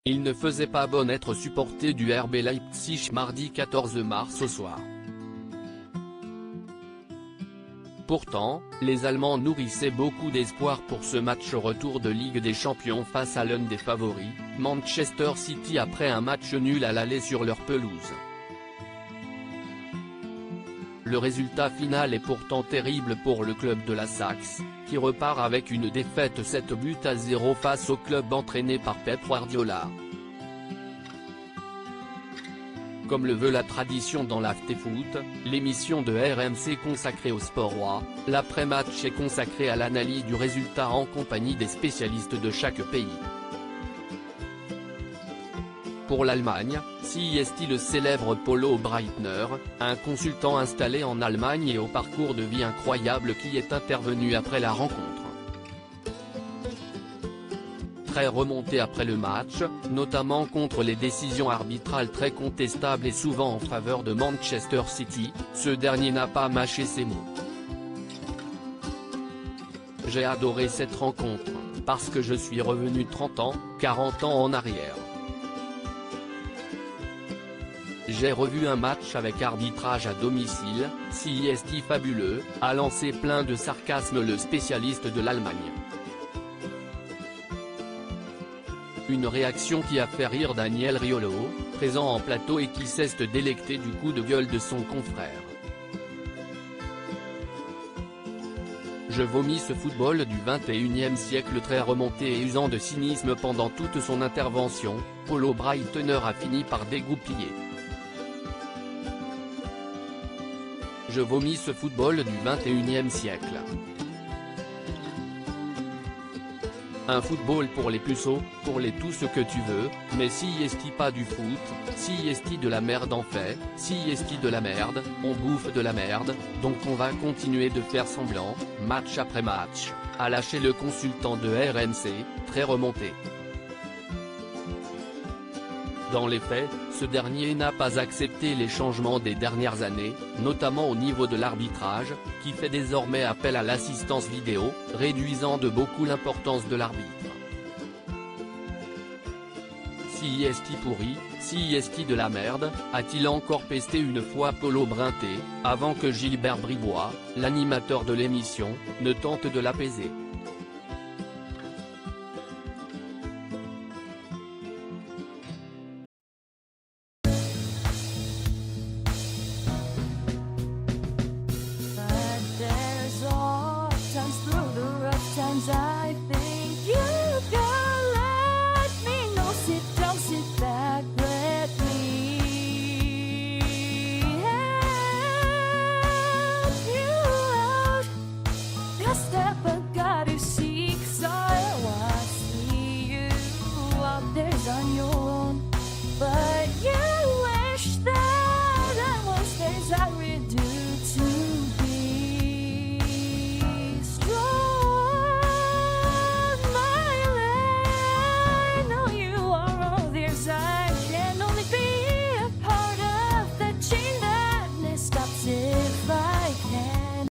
Il ne faisait pas bon être supporter du RB Leipzig mardi 14 mars au soir. Pourtant, les Allemands nourrissaient beaucoup d'espoir pour ce match retour de Ligue des Champions face à l'un des favoris, Manchester City, après un match nul à l'aller sur leur pelouse. Le résultat final est pourtant terrible pour le club de la Saxe, qui repart avec une défaite 7-0 face au club entraîné par Pep Guardiola. Comme le veut la tradition dans l'Afterfoot, l'émission de RMC consacrée au sport roi, l'après-match est consacrée à l'analyse du résultat en compagnie des spécialistes de chaque pays. Pour l'Allemagne, CIST, le célèbre Polo Breitner, un consultant installé en Allemagne et au parcours de vie incroyable qui est intervenu après la rencontre. Très remonté après le match, notamment contre les décisions arbitrales très contestables et souvent en faveur de Manchester City, ce dernier n'a pas mâché ses mots. J'ai adoré cette rencontre, parce que je suis revenu 30 ans, 40 ans en arrière. J'ai revu un match avec arbitrage à domicile, CIST fabuleux, a lancé plein de sarcasme le spécialiste de l'Allemagne. Une réaction qui a fait rire Daniel Riolo, présent en plateau et qui s'est délecté du coup de gueule de son confrère. Je vomis ce football du 21e siècle, très remonté et usant de cynisme pendant toute son intervention, Polo Breitner a fini par dégoupiller. Je vomis ce football du 21e siècle. Un football pour les puceaux, pour les tout ce que tu veux, mais CIST pas du foot, CIST de la merde en fait, CIST de la merde, on bouffe de la merde, donc on va continuer de faire semblant, match après match, a lâché le consultant de RMC, très remonté. Dans les faits, ce dernier n'a pas accepté les changements des dernières années, notamment au niveau de l'arbitrage, qui fait désormais appel à l'assistance vidéo, réduisant de beaucoup l'importance de l'arbitre. CIST pourri, CIST de la merde, a-t-il encore pesté une fois Polo Breitner, avant que Gilbert Bribois, l'animateur de l'émission, ne tente de l'apaiser.